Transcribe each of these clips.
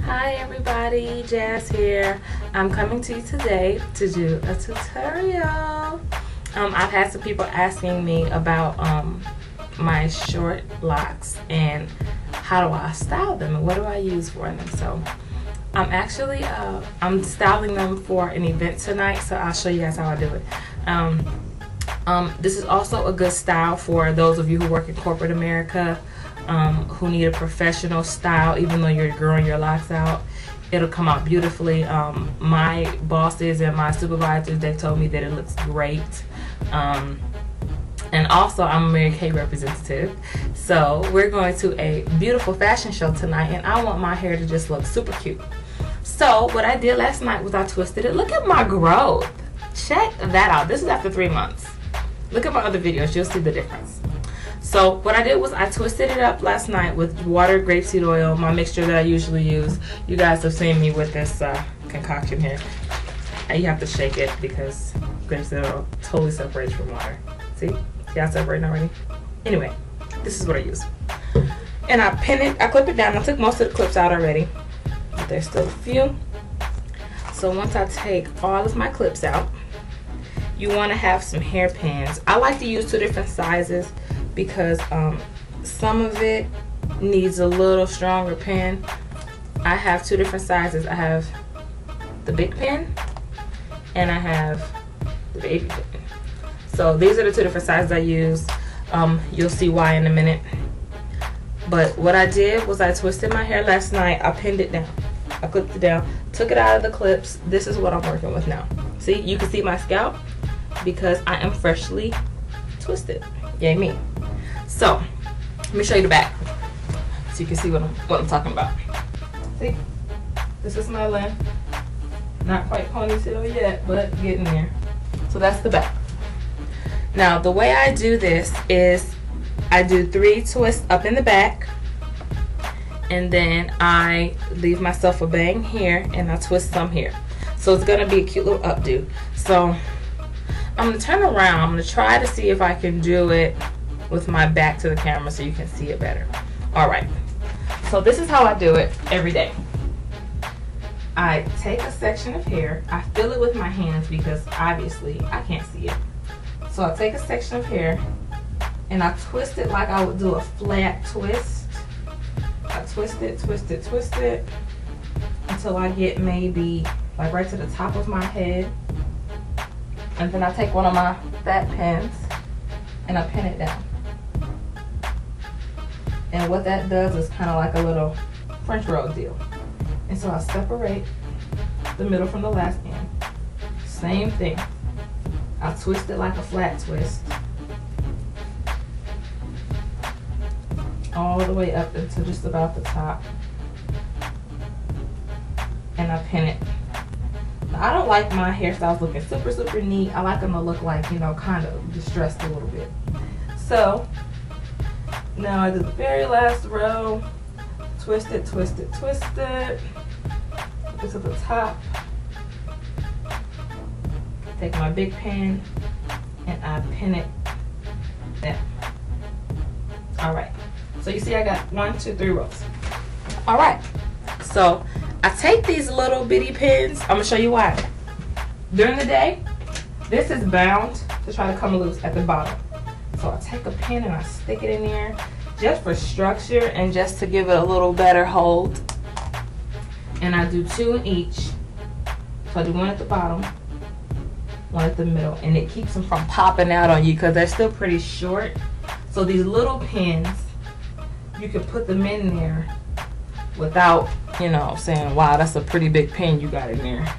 Hi everybody, Jazz here. I'm coming to you today to do a tutorial. I've had some people asking me about my short locks and how do I style them and what do I use for them. So I'm actually I'm styling them for an event tonight, so I'll show you guys how I do it. This is also a good style for those of you who work in corporate America, who need a professional style. Even though you're growing your locks out, it'll come out beautifully. My bosses and my supervisors, they told me that it looks great. And also I'm a Mary Kay representative, so we're going to a beautiful fashion show tonight and I want my hair to just look super cute. So what I did last night was I twisted it. Look at my growth, check that out. This is after 3 months. Look at my other videos, you'll see the difference. So what I did was I twisted it up last night with water, grapeseed oil, my mixture that I usually use. You guys have seen me with this concoction here. You have to shake it because grapeseed oil totally separates from water. See how it's separating already? Anyway, this is what I use. And I pin it, I clip it down. I took most of the clips out already, but there's still a few. So once I take all of my clips out, you want to have some hairpins. I like to use 2 different sizes because some of it needs a little stronger pin. I have 2 different sizes. I have the big pin and I have the baby pin. So these are the 2 different sizes I use. You'll see why in a minute. But what I did was I twisted my hair last night. I pinned it down. I clipped it down, took it out of the clips. This is what I'm working with now. See, you can see my scalp because I am freshly twisted. Yay me. So let me show you the back so you can see what I'm talking about. See, this is my length. Not quite ponytail yet, but getting there. So that's the back. Now the way I do this is I do 3 twists up in the back and then I leave myself a bang here and I twist some here. So it's gonna be a cute little updo. So I'm gonna turn around. I'm gonna try to see if I can do it with my back to the camera so you can see it better. All right, so this is how I do it every day. I take a section of hair, I fill it with my hands because obviously I can't see it. So I take a section of hair and I twist it like I would do a flat twist. I twist it, twist it, twist it until I get maybe like right to the top of my head. And then I take one of my fat pins and I pin it down. And what that does is kind of like a little French roll deal. And so I separate the middle from the last end. Same thing. I twist it like a flat twist. All the way up until just about the top. And I pin it. Now, I don't like my hairstyles looking super neat. I like them to look like, you know, kind of distressed a little bit. So now I do the very last row. Twist it, twist it, twist it. Put it to the top. Take my big pin and I pin it down. All right. So you see I got 1, 2, 3 rows. All right. So I take these little bitty pins. I'm gonna show you why. During the day, this is bound to try to come loose at the bottom. So I take a pin and I stick it in there just for structure and just to give it a little better hold. And I do 2 in each. So I do 1 at the bottom, 1 at the middle, and it keeps them from popping out on you because they're still pretty short. So these little pins, you can put them in there without, you know, saying, wow, that's a pretty big pin you got in there.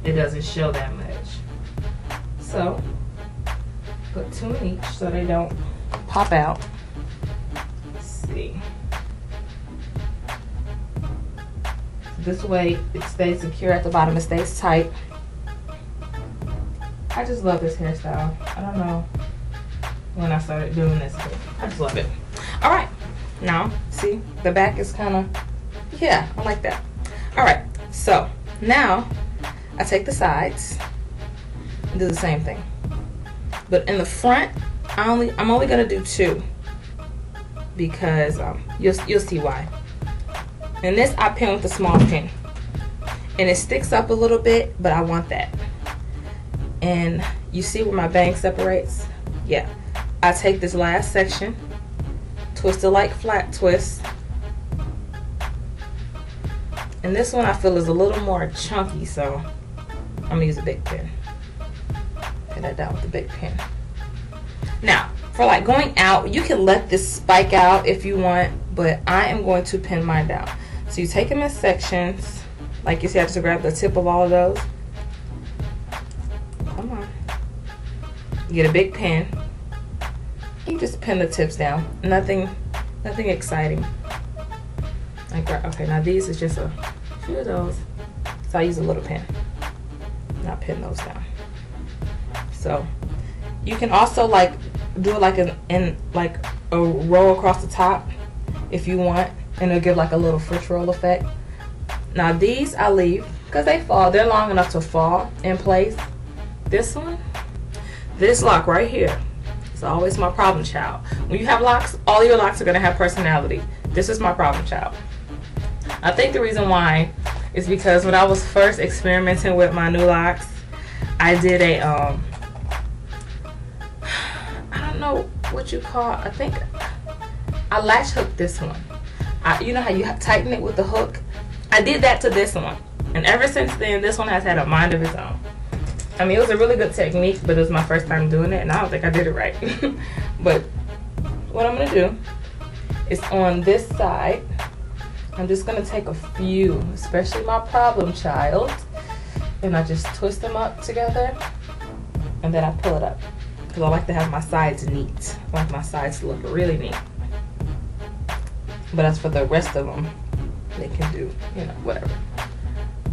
It doesn't show that much. So put 2 in each so they don't pop out. Let's see. This way it stays secure at the bottom, it stays tight. I just love this hairstyle. I don't know when I started doing this, but I just love it. All right, now see the back is kind of, yeah, I like that. All right, so now I take the sides and do the same thing, but in the front I'm only gonna do 2 because you'll see why. And this I pin with a small pin. And it sticks up a little bit, but I want that. And you see where my bang separates? Yeah. I take this last section, twist it like flat twist. And this one I feel is a little more chunky, so I'm gonna use a big pin. Pin that down with the big pin. Now, for like going out, you can let this spike out if you want, but I am going to pin mine down. So you take them in sections. Like you see, I just grab the tip of all of those. Come on. You get a big pin. You just pin the tips down. Nothing exciting. Like, okay, now these is just a few of those. So I use a little pin. Now pin those down. So you can also like do it like like a row across the top if you want, and it'll give like a little French roll effect. Now these I leave because they fall. They're long enough to fall in place. This one, this lock right here, it's always my problem child. When you have locks, all your locks are gonna have personality. This is my problem child. I think the reason why is because when I was first experimenting with my new locks, I did a I don't know what you call, I think I latch hooked this one. You know how you tighten it with the hook? I did that to this one, and ever since then this one has had a mind of its own. I mean, it was a really good technique, but it was my first time doing it and I don't think I did it right. But what I'm gonna do is on this side, I'm just gonna take a few, especially my problem child, and I just twist them up together, and then I pull it up because I like to have my sides neat. I like my sides to look really neat. But as for the rest of them, they can do, you know, whatever.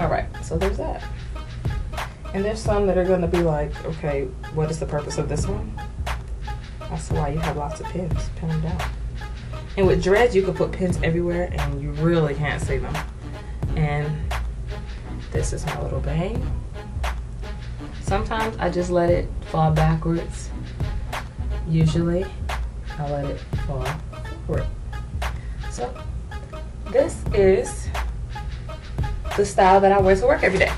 All right, so there's that. And there's some that are gonna be like, okay, what is the purpose of this one? That's why you have lots of pins. Pin them down. And with dreads, you can put pins everywhere and you really can't see them. And this is my little bang. Sometimes I just let it fall backwards. Usually, I let it fall forward. So, this is the style that I wear to work every day.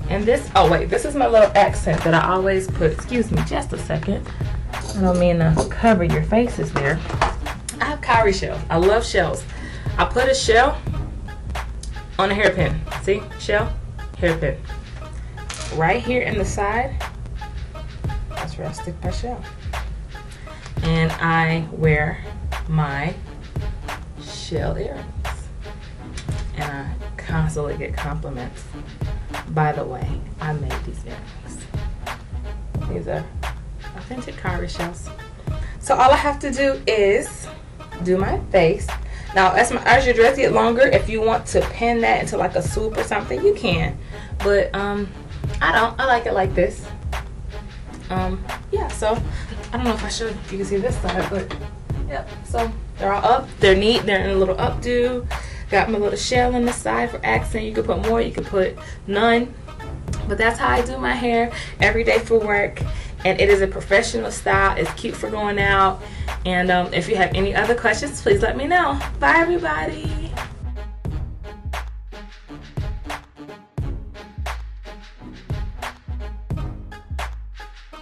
And this, oh wait, this is my little accent that I always put. Excuse me, just a second. I don't mean to cover your faces there. I have cowrie shells. I love shells. I put a shell on a hairpin. See, shell, hairpin. Right here in the side, that's where I stick my shell. And I wear my shell earrings. And I constantly get compliments. By the way, I made these earrings. These are authentic cowrie shells. So all I have to do is do my face. Now as your dreads get longer, if you want to pin that into like a swoop or something, you can. But I don't. I like it like this. Yeah, so I don't know if I showed you can see this side, but yep. So they're all up, they're neat, they're in a little updo. Got my little shell on the side for accent. You could put more, you could put none. But that's how I do my hair every day for work. And it is a professional style. It's cute for going out. And if you have any other questions, please let me know. Bye, everybody.